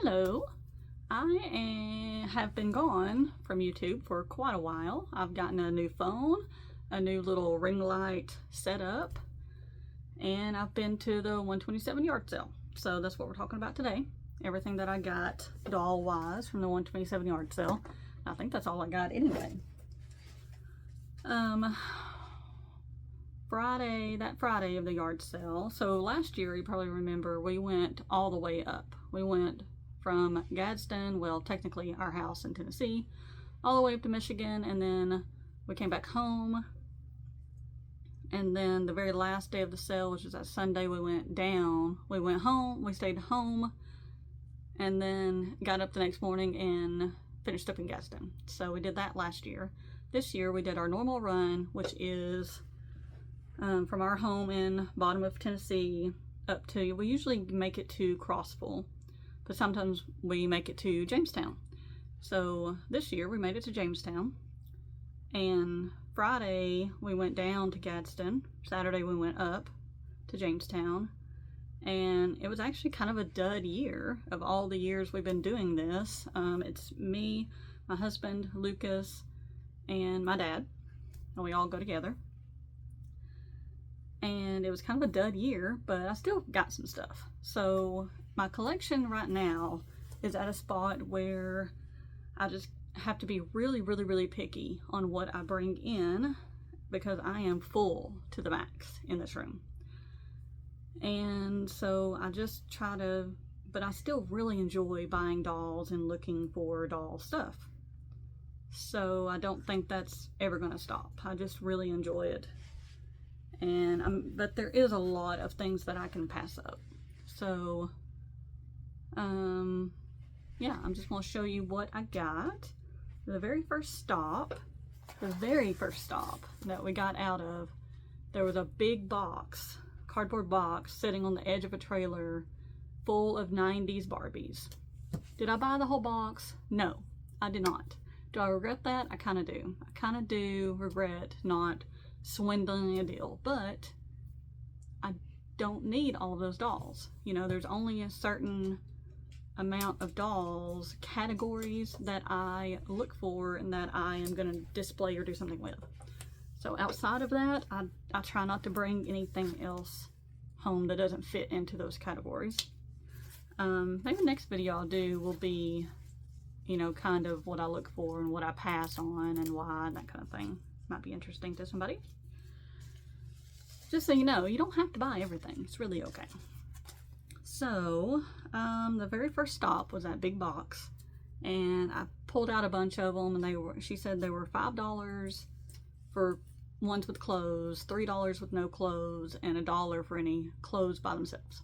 Hello, have been gone from YouTube for quite a while. I've gotten a new phone, a new little ring light setup, and I've been to the 127 yard sale. So that's what we're talking about today. Everything that I got doll wise from the 127 yard sale. I think that's all I got anyway. That Friday of the yard sale. So last year, you probably remember, we went all the way up. We went from Gadsden, well, technically our house in Tennessee, all the way up to Michigan, and then we came back home. And then the very last day of the sale, which was that Sunday, we went down. We went home, we stayed home, and then got up the next morning and finished up in Gadsden. So we did that last year. This year we did our normal run, which is from our home in bottom of Tennessee up to, we usually make it to Crossville, but sometimes we make it to Jamestown. So this year we made it to Jamestown, and Friday we went down to Gadsden. Saturday we went up to Jamestown, and it was actually kind of a dud year of all the years we've been doing this. It's me, my husband, Lucas, and my dad, and we all go together. And it was kind of a dud year, but I still got some stuff. So my collection right now is at a spot where I just have to be really picky on what I bring in, because I am full to the max in this room. And so I just try to, but I still really enjoy buying dolls and looking for doll stuff. So I don't think that's ever going to stop. I just really enjoy it. And but there is a lot of things that I can pass up. So yeah, I'm just going to show you what I got. The very first stop that we got out of, there was a big box, cardboard box, sitting on the edge of a trailer full of 90s Barbies. Did I buy the whole box? No, I did not. Do I regret that? I kind of do. I kind of do regret not swindling a deal, but I don't need all of those dolls. You know, there's only a certain amount of dolls categories that I look for and that I am going to display or do something with. So outside of that, I try not to bring anything else home that doesn't fit into those categories. Maybe the next video I'll do will be, you know, kind of what I look for and what I pass on and why, that kind of thing. Might be interesting to somebody. Just so you know, you don't have to buy everything. It's really okay. So, the very first stop was that big box, and I pulled out a bunch of them, and she said they were $5 for ones with clothes, $3 with no clothes, and $1 for any clothes by themselves.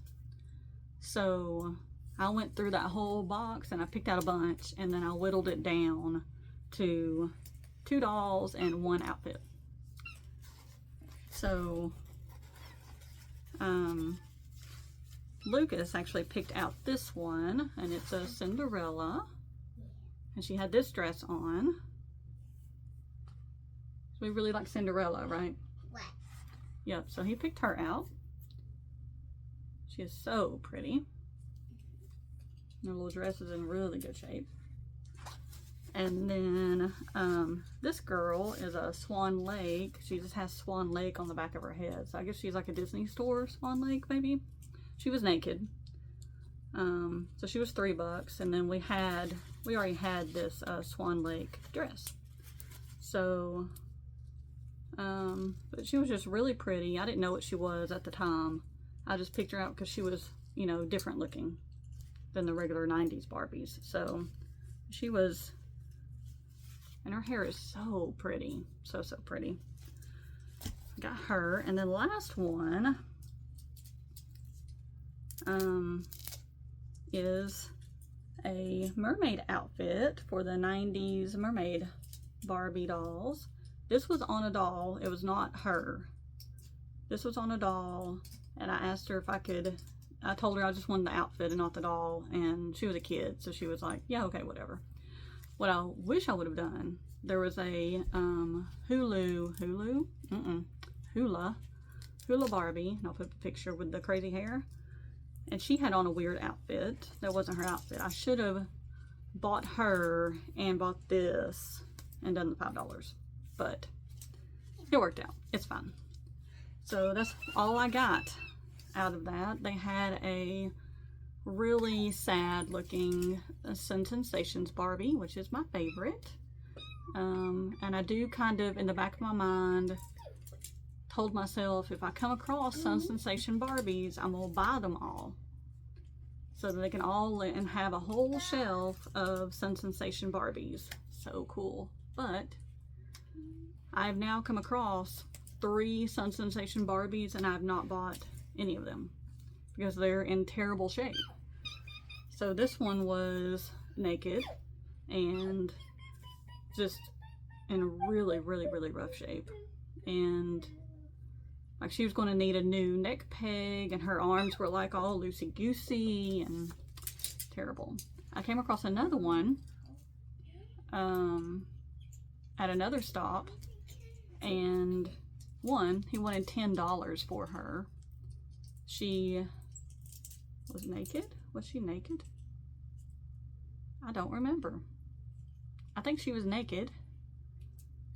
So I went through that whole box and I picked out a bunch, and then I whittled it down to 2 dolls and 1 outfit. So Lucas actually picked out this one, and it's a Cinderella, and she had this dress on. So we really like Cinderella, right? What? Yep, so he picked her out. She is so pretty. Her little dress is in really good shape. And then this girl is a Swan Lake. She just has Swan Lake on the back of her head. So I guess she's like a Disney store Swan Lake, maybe. She was naked. So she was $3. And then we already had this Swan Lake dress. So, but she was just really pretty. I didn't know what she was at the time. I just picked her out because she was, you know, different looking than the regular 90s Barbies. So she was, and her hair is so pretty. So pretty. Got her. And then the last one is a mermaid outfit for the 90s mermaid Barbie dolls. This was on a doll. It was not her. This was on a doll, and I asked her if I could, I told her I just wanted the outfit and not the doll, and she was a kid, so she was like, yeah, okay, whatever. What I wish I would have done, there was a hula Barbie, and I'll put a picture with the crazy hair, And she had on a weird outfit. That wasn't her outfit. I should have bought her and bought this and done the $5. But it worked out. It's fine. So that's all I got out of that. They had a really sad looking Sun Sensations Barbie, which is my favorite. And I do kind of, in the back of my mind, told myself if I come across Sun Sensation Barbies, I'm going to buy them all. So that they can all and have a whole shelf of Sun Sensation Barbies. So cool. But I've now come across 3 Sun Sensation Barbies and I've not bought any of them because they're in terrible shape. So this one was naked and just in really rough shape. And like she was going to need a new neck peg and her arms were like all loosey-goosey and terrible. I came across another one at another stop, and he wanted $10 for her. She was naked. Was she naked? I don't remember. I think she was naked.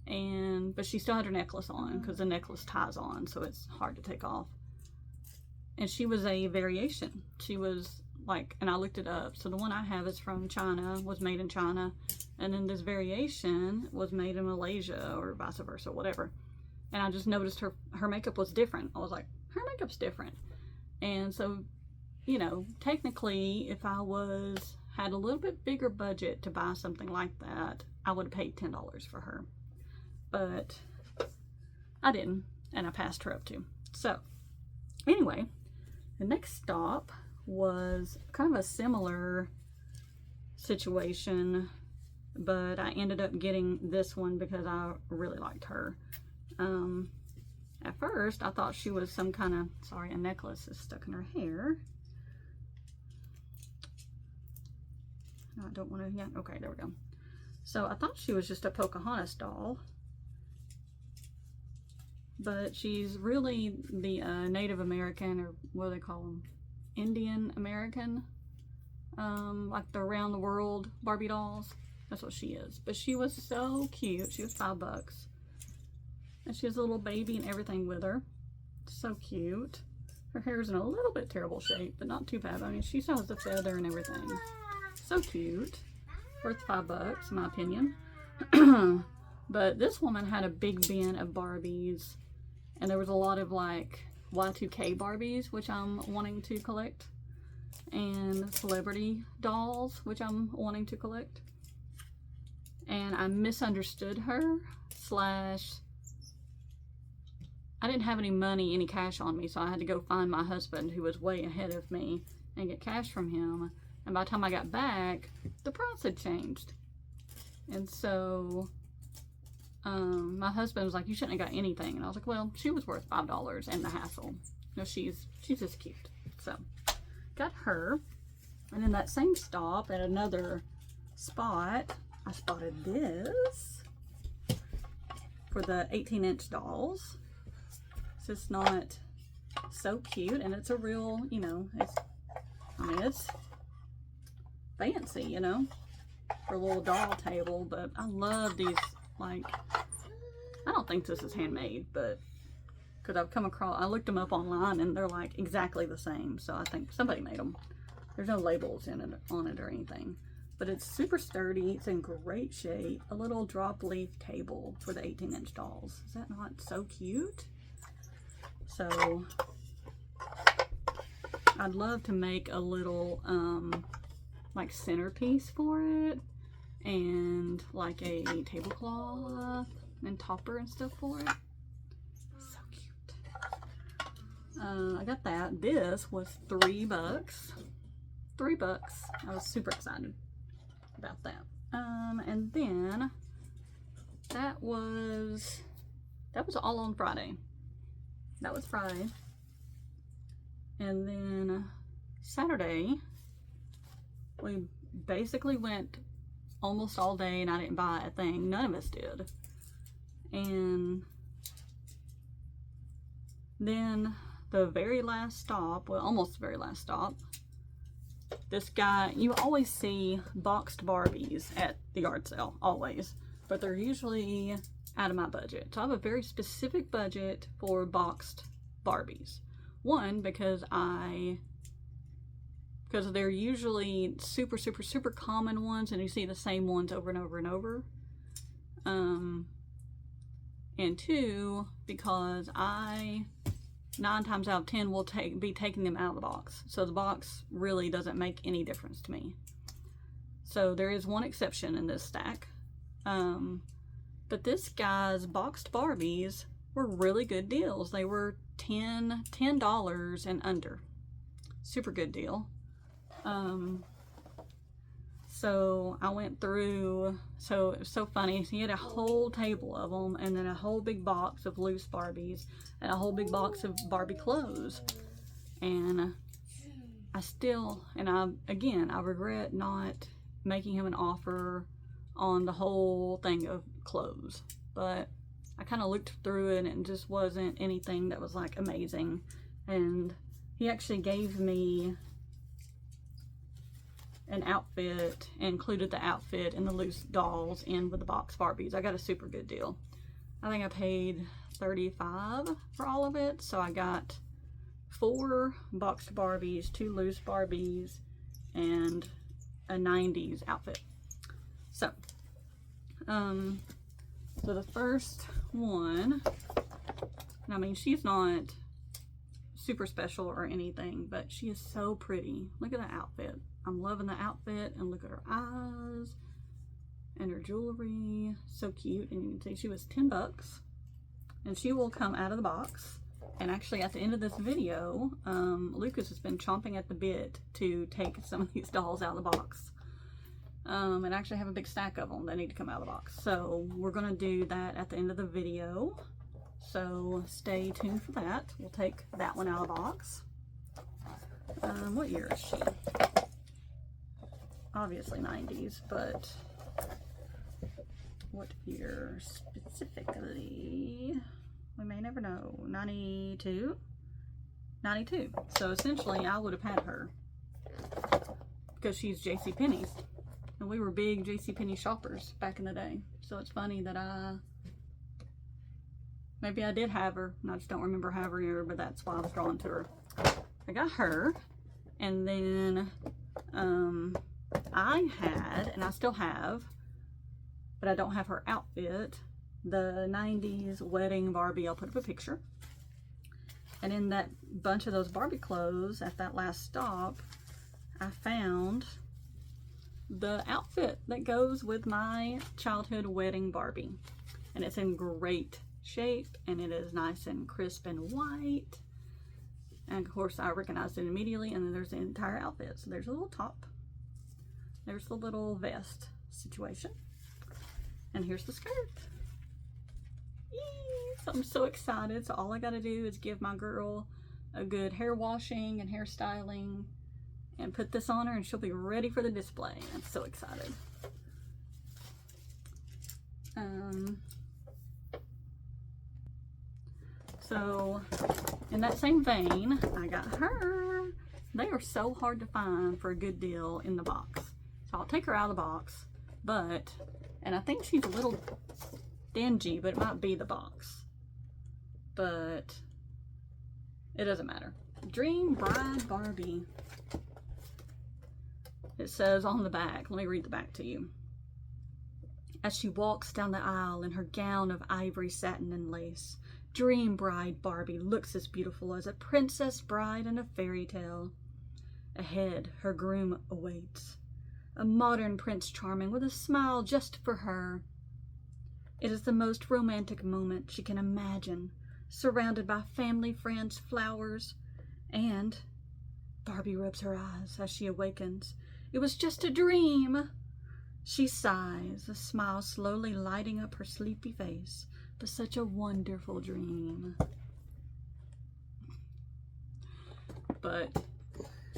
But she still had her necklace on because the necklace ties on, so it's hard to take off. And she was a variation. She was like, and I looked it up. So the one I have is from China, was made in China. And then this variation was made in Malaysia or vice versa, whatever. And I just noticed her makeup was different. I was like, her makeup's different. And so, you know, technically, if I had a little bit bigger budget to buy something like that, I would have paid $10 for her. But I didn't, and I passed her up too. So anyway, the next stop was kind of a similar situation, but I ended up getting this one because I really liked her. At first I thought she was some kind of, sorry, a necklace is stuck in her hair. No, I don't want to, yeah, okay, there we go. So I thought she was just a Pocahontas doll. But she's really the Native American, or what do they call them? Indian American. Like the around the world Barbie dolls. That's what she is. But she was so cute. She was $5. And she has a little baby and everything with her. So cute. Her hair's in a little bit terrible shape, but not too bad. I mean, she still has the feather and everything. So cute. Worth $5, in my opinion. But this woman had a big bin of Barbies. And there was a lot of like Y2K Barbies, which I'm wanting to collect. And celebrity dolls, which I'm wanting to collect. And I misunderstood her, / I didn't have any money, any cash on me, so I had to go find my husband, who was way ahead of me, and get cash from him. And by the time I got back, the price had changed. And so my husband was like, you shouldn't have got anything. And I was like, well, she was worth $5 and the hassle. You know, she's just cute. So got her. And in that same stop at another spot, I spotted this for the 18-inch dolls. It's just not so cute, and it's a real, you know, it's fancy, you know, for a little doll table. But I love these, like, I don't think this is handmade, but because I've come across, I looked them up online and they're like exactly the same, so I think somebody made them. There's no labels on it or anything, but it's super sturdy. It's in great shape. A little drop leaf table for the 18-inch dolls. Is that not so cute? So I'd love to make a little like centerpiece for it, and like a tablecloth and topper and stuff for it. So cute. I got that. This was $3. $3. I was super excited about that. And then that was all on Friday. That was Friday. And then Saturday, we basically went almost all day and I didn't buy a thing. None of us did. And then the very last stop, well, almost the very last stop, this guy, you always see boxed Barbies at the yard sale, always, but they're usually out of my budget. So I have a very specific budget for boxed Barbies. One, because they're usually super, super, super common ones, and you see the same ones over and over and over. And two, because I 9 times out of 10 will be taking them out of the box. So the box really doesn't make any difference to me. So there is one exception in this stack. But this guy's boxed Barbies were really good deals. They were $10 and under. Super good deal. So I went through, so it was so funny. He had a whole table of them, and then a whole big box of loose Barbies, and a whole big box of Barbie clothes. And I regret not making him an offer on the whole thing of clothes. But I kind of looked through it, and it just wasn't anything that was like amazing. And he actually gave me an outfit, included the outfit and the loose dolls in with the box Barbies. I got a super good deal. I think I paid $35 for all of it. So I got 4 boxed Barbies, 2 loose Barbies, and a 90s outfit. So, so the first one, I mean, she's not super special or anything, but she is so pretty. Look at the outfit. I'm loving the outfit, and look at her eyes and her jewelry. So cute. And you can see she was $10, and she will come out of the box. And actually at the end of this video, Lucas has been chomping at the bit to take some of these dolls out of the box. And I actually have a big stack of them that need to come out of the box. So we're gonna do that at the end of the video. So stay tuned for that. We'll take that one out of the box. What year is she? Obviously 90s, but what year specifically? We may never know. 92? 92. So essentially I would have had her because she's JCPenney's. And we were big JCPenney shoppers back in the day. So it's funny that maybe I did have her, and I just don't remember having her, but that's why I was drawn to her. I got her, and then I had, and I still have, but I don't have her outfit, the 90s wedding Barbie. I'll put up a picture. And in that bunch of those Barbie clothes at that last stop, I found the outfit that goes with my childhood wedding Barbie. And it's in great shape, and it is nice and crisp and white. And of course I recognized it immediately. And then there's the entire outfit. So there's a little top, there's the little vest situation, and here's the skirt. Yee! So I'm so excited. So all I gotta do is give my girl a good hair washing and hairstyling and put this on her, and she'll be ready for the display. I'm so excited. So in that same vein, I got her. They are so hard to find for a good deal in the box. So I'll take her out of the box, and I think she's a little dingy, but it might be the box. But it doesn't matter. Dream Bride Barbie. It says on the back, let me read the back to you. As she walks down the aisle in her gown of ivory satin and lace, Dream Bride Barbie looks as beautiful as a princess bride in a fairy tale. Ahead, her groom awaits, a modern Prince Charming with a smile just for her. It is the most romantic moment she can imagine, surrounded by family, friends, flowers, and Barbie rubs her eyes as she awakens. It was just a dream. She sighs, a smile slowly lighting up her sleepy face, but such a wonderful dream. But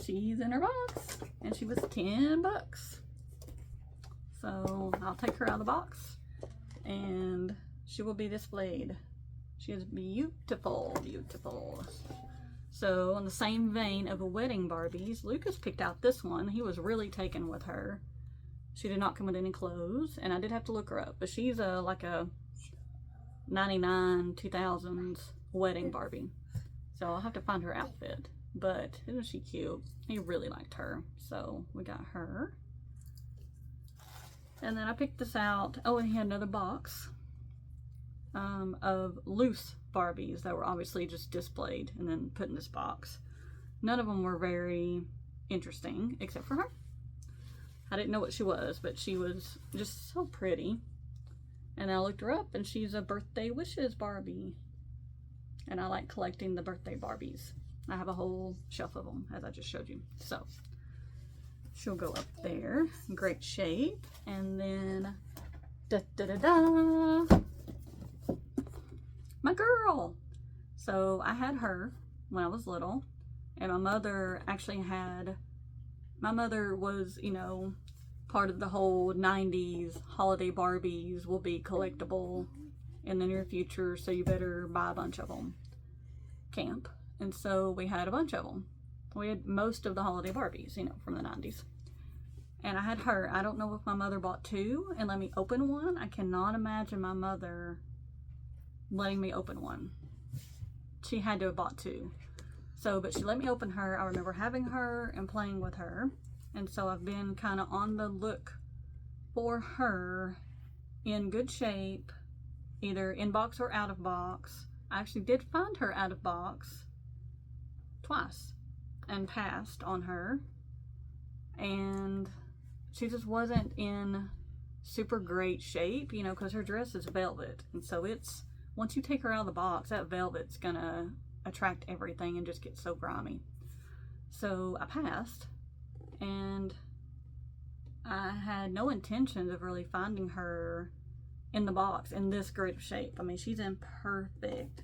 she's in her box, and she was $10. So I'll take her out of the box, and she will be displayed. She is beautiful, beautiful. So in the same vein of the wedding Barbies, Lucas picked out this one. He was really taken with her. She did not come with any clothes, and I did have to look her up, but she's like a 99, 2000s wedding Barbie. So I'll have to find her outfit, but isn't she cute? He really liked her, so we got her. And then I picked this out. Oh, and he had another box of loose Barbies that were obviously just displayed and then put in this box. None of them were very interesting, except for her. I didn't know what she was, but she was just so pretty. And I looked her up, and she's a birthday wishes Barbie. And I like collecting the birthday Barbies. I have a whole shelf of them, as I just showed you. So she'll go up there, great shape. And then, my girl. So I had her when I was little, and my mother was, you know, part of the whole 90s holiday Barbies will be collectible in the near future, so you better buy a bunch of them camp. And so we had a bunch of them. We had most of the holiday Barbies, you know, from the 90s. And I had her. I don't know if my mother bought two and let me open one. I cannot imagine my mother letting me open one. She had to have bought two. So, but she let me open her. I remember having her and playing with her. And so I've been kind of on the look for her in good shape, either in box or out of box. I actually did find her out of box twice and passed on her. And she just wasn't in super great shape, you know, because her dress is velvet. And so it's, once you take her out of the box, that velvet's gonna attract everything and just get so grimy. So I passed, and I had no intentions of really finding her in the box in this great of shape. I mean, she's in perfect,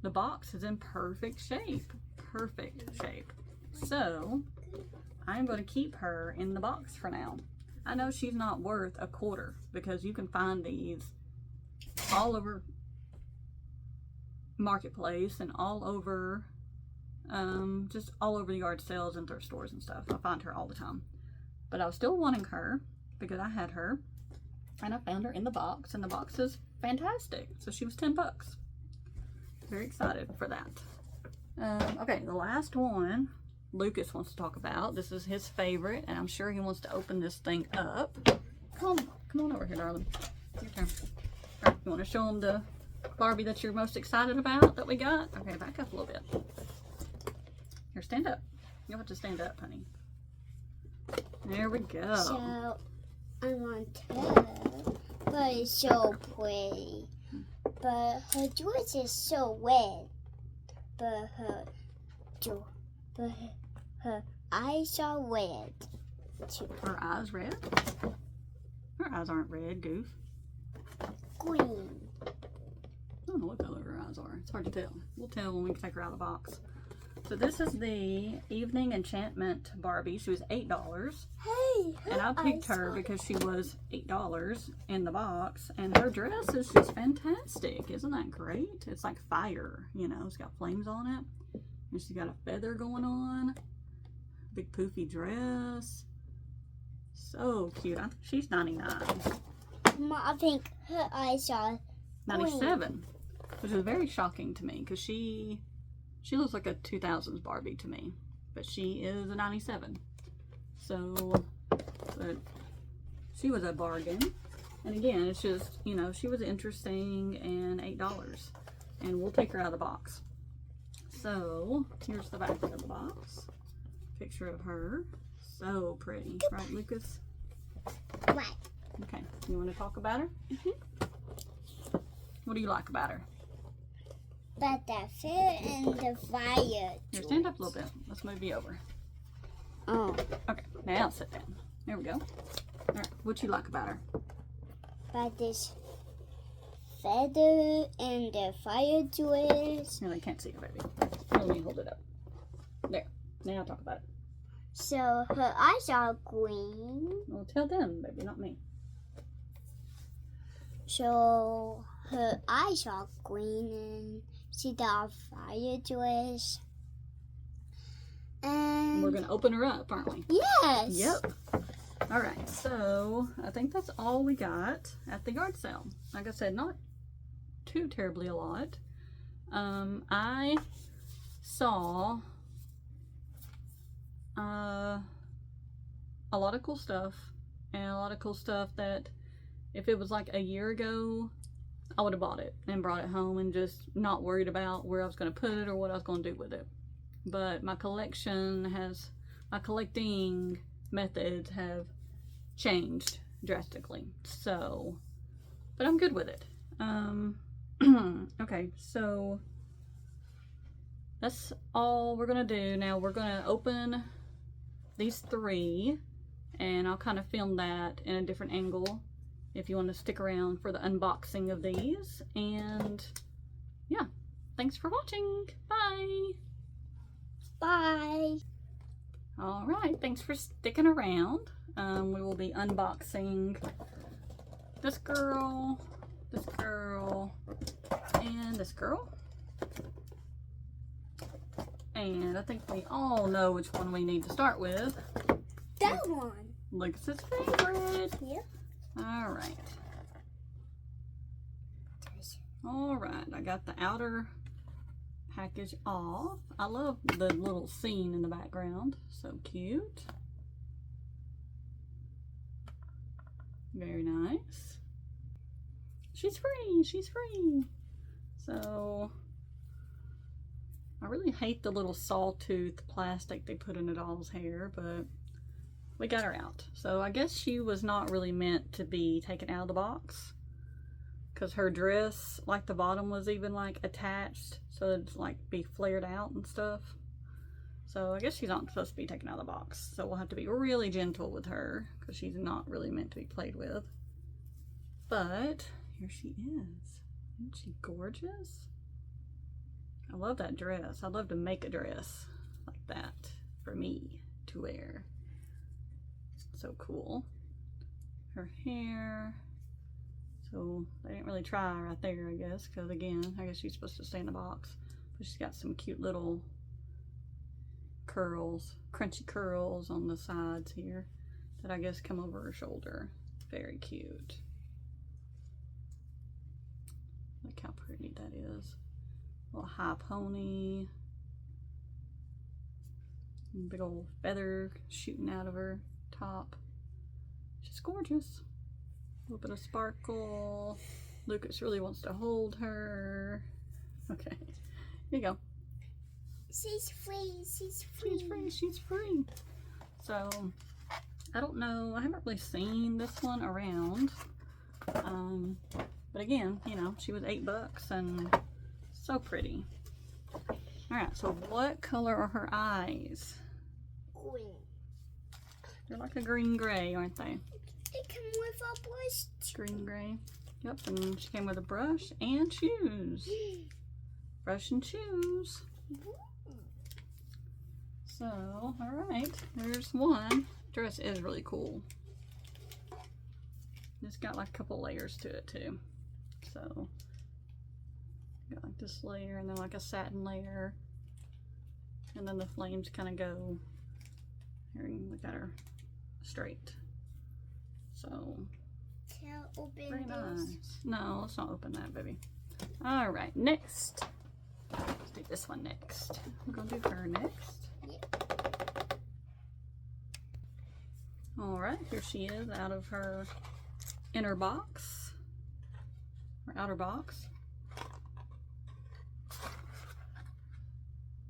the box is in perfect shape. So I'm going to keep her in the box for now. I know she's not worth a quarter, because you can find these all over Marketplace and all over, just all over the yard sales and thrift stores and stuff. I find her all the time. But I was still wanting her because I had her, and I found her in the box, and the box is fantastic. So she was 10 bucks. Very excited for that. Okay, the last one Lucas wants to talk about. This is his favorite, and I'm sure he wants to open this thing up. Come on over here, darling. Your turn. All right, you want to show him the Barbie that you're most excited about that we got? Okay, back up a little bit. Here, stand up. You'll have to stand up, honey. There we go. So, I want to, but it's so pretty. But her dress is so red. But her eyes are red too. Her eyes red? Her eyes aren't red, Goof. Green. I don't know what color her eyes are. It's hard to tell. We'll tell when we take her out of the box. So this is the Evening Enchantment Barbie. She was $8. Hey, and I picked her because she was $8 in the box. And her dress is just fantastic. Isn't that great? It's like fire, you know. It's got flames on it. And she's got a feather going on. Big poofy dress. So cute. She's 99. Mom, I think her eyes are 97. Which is very shocking to me because she looks like a 2000s Barbie to me. But she is a 97. So, but she was a bargain. And again, it's just, you know, she was interesting and $8. And we'll take her out of the box. So, here's the back of the box. Picture of her. So pretty. Right, Lucas? right. Okay. You want to talk about her? What do you like about her? But the fear and the fire. Here, stand up a little bit. Let's move you over. Oh. Okay, now sit down. There we go. All right, what you like about her? But this feather and the fire dress. No, they can't see it, baby. Let me hold it up. There. Now talk about it. So her eyes are green. Well, tell them, baby, not me. So her eyes are green, and she got a fire dress. And We're gonna open her up, aren't we? yes. Yep. All right, so I think that's all we got at the yard sale. Like I said, not too terribly a lot. I saw a lot of cool stuff, and a lot of cool stuff that if it was like a year ago, I would have bought it and brought it home and just not worried about where I was going to put it or what I was going to do with it. But my collecting methods have changed drastically. So, but I'm good with it. Okay, so that's all we're gonna do. Now we're gonna open these 3, and I'll kind of film that in a different angle if you want to stick around for the unboxing of these. And yeah, thanks for watching. Bye. Bye. All right, thanks for sticking around. We will be unboxing this girl, and this girl. And I think we all know which one we need to start with. That one. Lucas's favorite. Yep. All right. All right, I got the outer package off. I love the little scene in the background. So cute. Very nice. She's free. She's free. So I really hate the little sawtooth plastic they put in a doll's hair, but we got her out. So I guess she was not really meant to be taken out of the box, because her dress, like the bottom was even like attached, so it's like be flared out and stuff. So I guess she's not supposed to be taken out of the box. So we'll have to be really gentle with her, because she's not really meant to be played with. But here she is. Isn't she gorgeous? I love that dress. I'd love to make a dress like that for me to wear. So cool. Her hair. So they didn't really try right there, I guess, because again, I guess she's supposed to stay in the box. But she's got some cute little curls, crunchy curls on the sides here that I guess come over her shoulder. Very cute. Look how pretty that is. Little high pony. Big old feather shooting out of her top. She's gorgeous. A little bit of sparkle. Lucas really wants to hold her. Okay, here you go. She's free. She's free. She's free. She's free. So, I don't know. I haven't really seen this one around. But again, you know, she was $8 and so pretty. Alright, so what color are her eyes? Green. They're like a green-gray, aren't they? It came with a brush. Green-gray. Yep, and she came with a brush and shoes. Brush and shoes. So, alright, there's one. Dress is really cool. It's got like a couple layers to it too. So, got like this layer and then like a satin layer. And then the flames kind of go. Here, we got her straight. So, Open very this. nice. No, let's not open that, baby. Alright, next. Let's do this one next. I'm gonna do her next. Yep. Alright, here she is out of her inner box. Or outer box.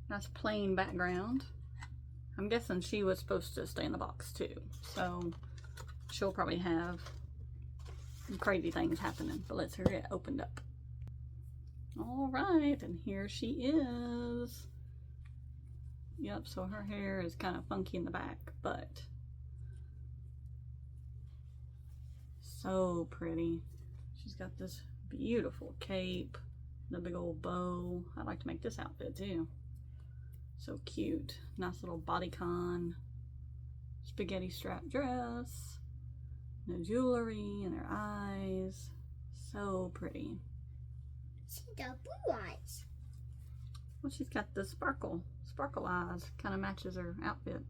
Nice plain background. I'm guessing she was supposed to stay in the box too. So she'll probably have some crazy things happening. But let's get opened up. Alright, and here she is. Yep, so her hair is kind of funky in the back, but so pretty. She's got this beautiful cape, the big old bow. I'd like to make this outfit too. So cute. Nice little bodycon. Spaghetti strap dress. No jewelry in her eyes. So pretty. See the blue eyes. Well, she's got the sparkle eyes. Kind of matches her outfit.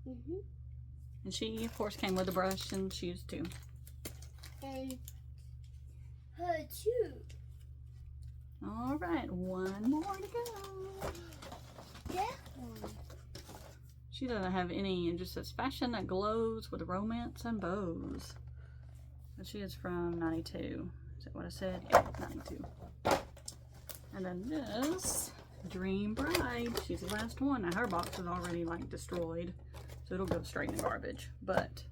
Mm-hmm. And she, of course, came with a brush and shoes too. And her too. All right, one more to go. That one. She doesn't have any. It just says fashion that glows with romance and bows. And she is from 92. Is that what I said? Yeah, 92. And then this, Dream Bride. She's the last one. Now her box is already like destroyed, so it'll go straight in the garbage. But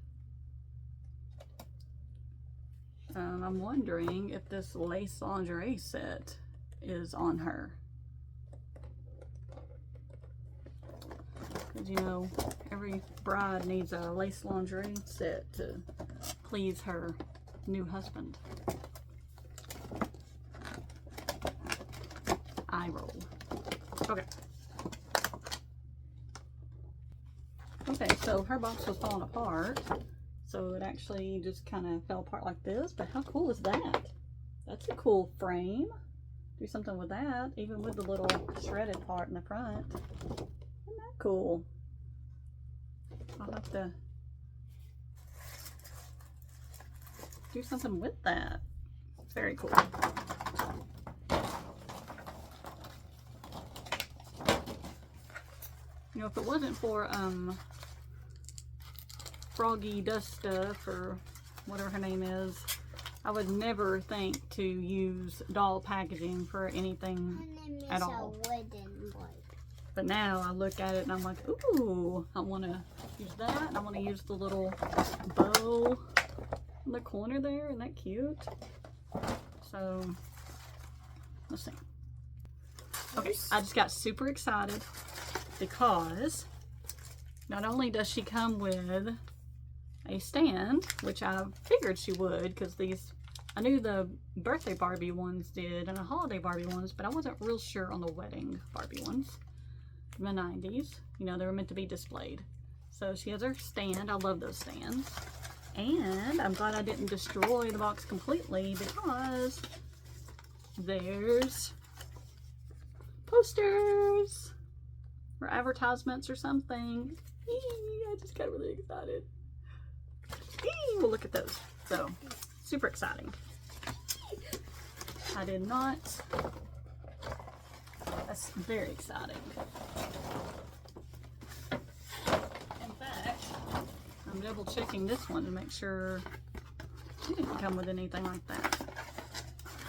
I'm wondering if this lace lingerie set is on her. Because, you know, every bride needs a lace lingerie set to please her new husband. Eye roll. Okay. Okay, so her box was falling apart. So it actually just kind of fell apart like this. But how cool is that? That's a cool frame. Do something with that, even with the little shredded part in the front. Isn't that cool? I'll have to do something with that. Very cool. You know, if it wasn't for Froggy Dust Stuff or whatever her name is, I would never think to use doll packaging for anything at all. A wooden one. But now I look at it and I'm like, ooh, I want to use that. And I want to use the little bow in the corner there. Isn't that cute? So, let's see. Okay, I just got super excited because not only does she come with a stand, which I figured she would, because I knew the birthday Barbie ones did and the holiday Barbie ones, but I wasn't real sure on the wedding Barbie ones from the 90s. You know, they were meant to be displayed. So she has her stand. I love those stands. And I'm glad I didn't destroy the box completely because there's posters or advertisements or something. I just got really excited. Well, look at those. So, super exciting. I did not. That's very exciting. In fact, I'm double checking this one to make sure she didn't come with anything like that.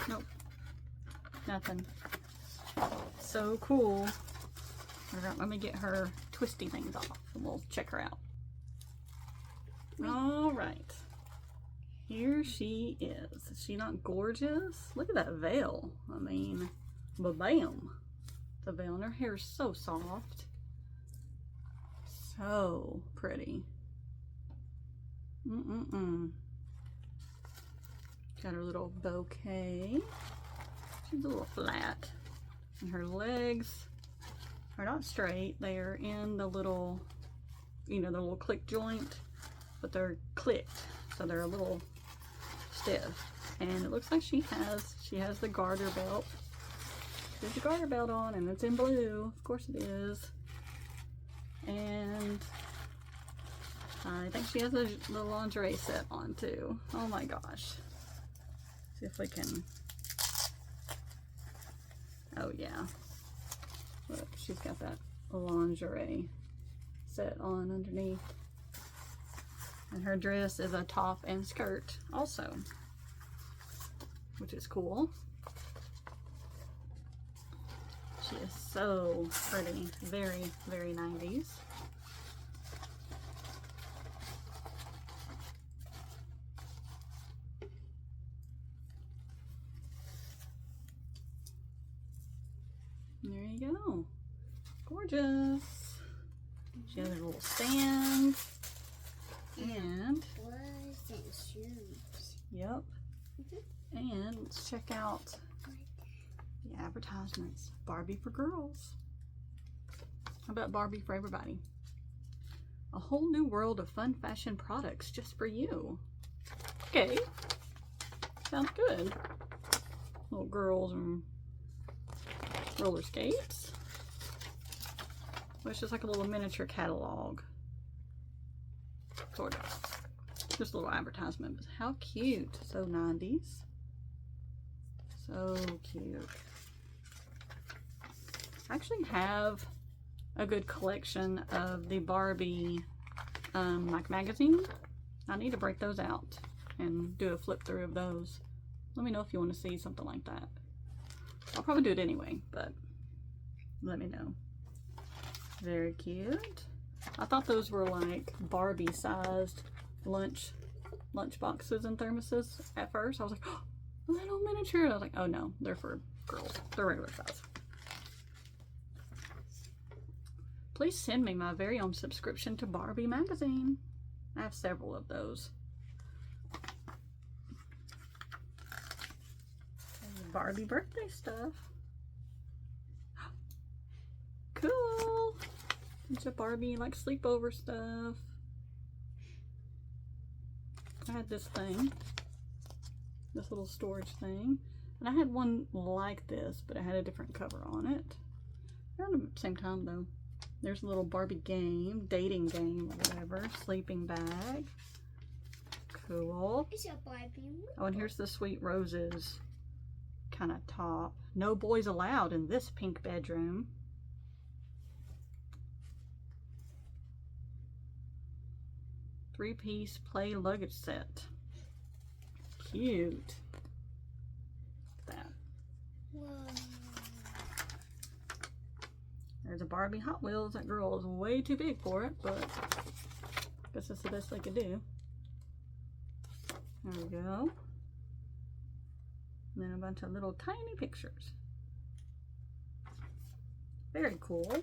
Nope. Nothing. So cool. Let me get her twisty things off and we'll check her out. All right. Here she is. Is she not gorgeous? Look at that veil. I mean, ba-bam. The veil and her hair is so soft. So pretty. Got her little bouquet. She's a little flat. And her legs are not straight. They are in the little, you know, the little click joint, but they're clicked. So they're a little stiff. And it looks like she has the garter belt. She has the garter belt on and it's in blue. Of course it is. And I think she has the lingerie set on too. Oh my gosh. See if we can. Oh yeah. Look, she's got that lingerie set on underneath. And her dress is a top and skirt also, which is cool. She is so pretty. Very, very 90s. There you go. Gorgeous. She has a little stand. And shoes. Yep. And let's check out the advertisements. Barbie for girls. How about Barbie for everybody? A whole new world of fun fashion products just for you. Okay. Sounds good. Little girls and roller skates. Well, it's just like a little miniature catalog. Sort of. Just a little advertisement. But how cute. So 90s. So cute. I actually have a good collection of the Barbie like magazine. I need to break those out and do a flip through of those. Let me know if you want to see something like that. I'll probably do it anyway, but let me know. Very cute. I thought those were like Barbie sized lunch boxes and thermoses at first. I was like, oh, little miniature. I was like, oh no, they're for girls. They're regular size. Please send me my very own subscription to Barbie magazine. I have several of those. Barbie birthday stuff. Cool. Bunch of Barbie like sleepover stuff. I had this thing. This little storage thing. And I had one like this, but it had a different cover on it. Around the same time though. There's a little Barbie game, dating game or whatever. Sleeping bag. Cool. It's a Barbie. Oh, and here's the Sweet Roses kind of top. No boys allowed in this pink bedroom. Three-piece play luggage set. Cute. That. Whoa. There's a Barbie Hot Wheels. That girl is way too big for it, but I guess that's the best they could do. There we go. And then a bunch of little tiny pictures. Very cool.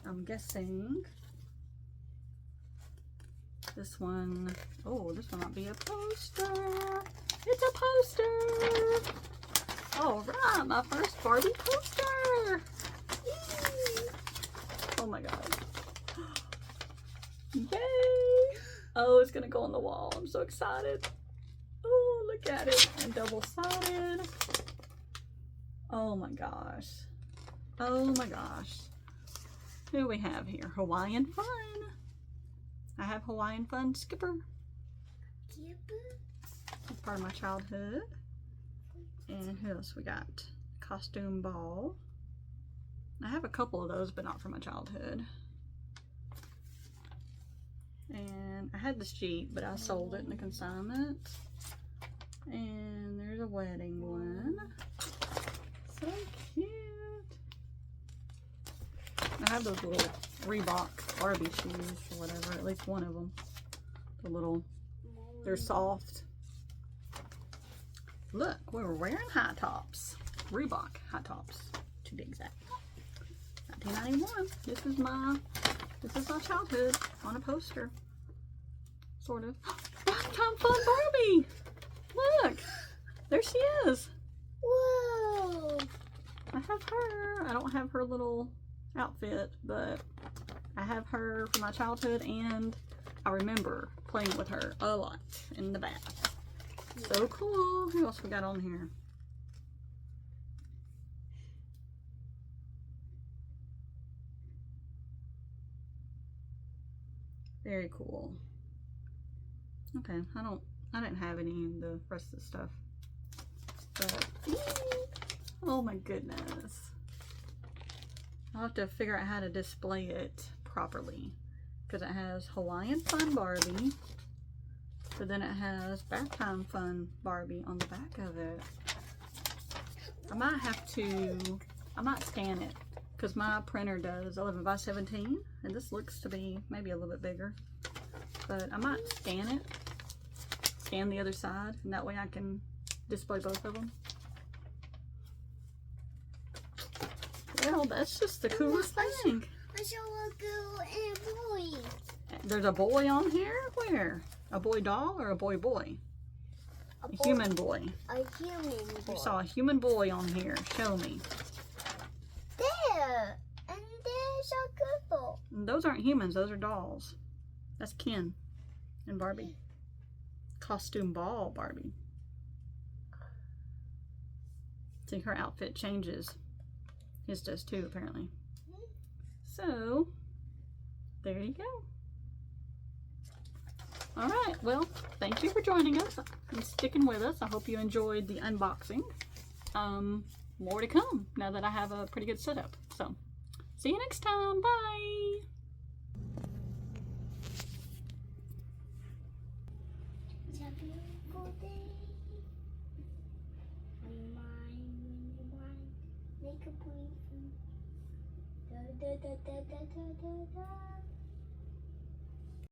I'm guessing this one, oh, this one might be a poster. It's a poster. All right, my first Barbie poster. Yay. Oh my God. Yay. Oh, it's gonna go on the wall. I'm so excited. Oh, look at it. And double-sided. Oh my gosh. Oh my gosh. Who do we have here? Hawaiian Fun. I have Hawaiian Fun Skipper. It's part of my childhood. And who else we got? Costume Ball. I have a couple of those, but not from my childhood. And I had this Jeep, but I sold it in the consignment. And there's a wedding one. So cute. I have those little Reebok Barbie shoes or whatever, at least one of them. The little, they're soft. Look, we were wearing high tops. Reebok high tops, to be exact. 1991. This is my childhood on a poster. Sort of. Lifetime Fun Barbie! Look! There she is! Whoa! I have her. I don't have her little outfit, but I have her from my childhood, and I remember playing with her a lot in the bath. So cool. Who else we got on here? Very cool. Okay, I didn't have any of the rest of the stuff. But oh my goodness. I'll have to figure out how to display it properly. Because it has Hawaiian Fun Barbie. But then it has Bath Time Fun Barbie on the back of it. I might scan it. Because my printer does 11 by 17. And this looks to be maybe a little bit bigger. But I might scan it. Scan the other side. And that way I can display both of them. Well, that's just the coolest thing. I saw a girl and a boy. There's a boy on here? Where? A boy doll or a boy boy? A human boy. A human boy. You saw a human boy on here. Show me. There. And there's a girl. Those aren't humans. Those are dolls. That's Ken and Barbie. Costume Ball Barbie. See, her outfit changes. His does too, apparently. So, there you go. All right, well, thank you for joining us and sticking with us. I hope you enjoyed the unboxing. More to come now that I have a pretty good setup. So, see you next time. Bye. It's a beautiful day. When you mind, make a point. Da da da da da da da.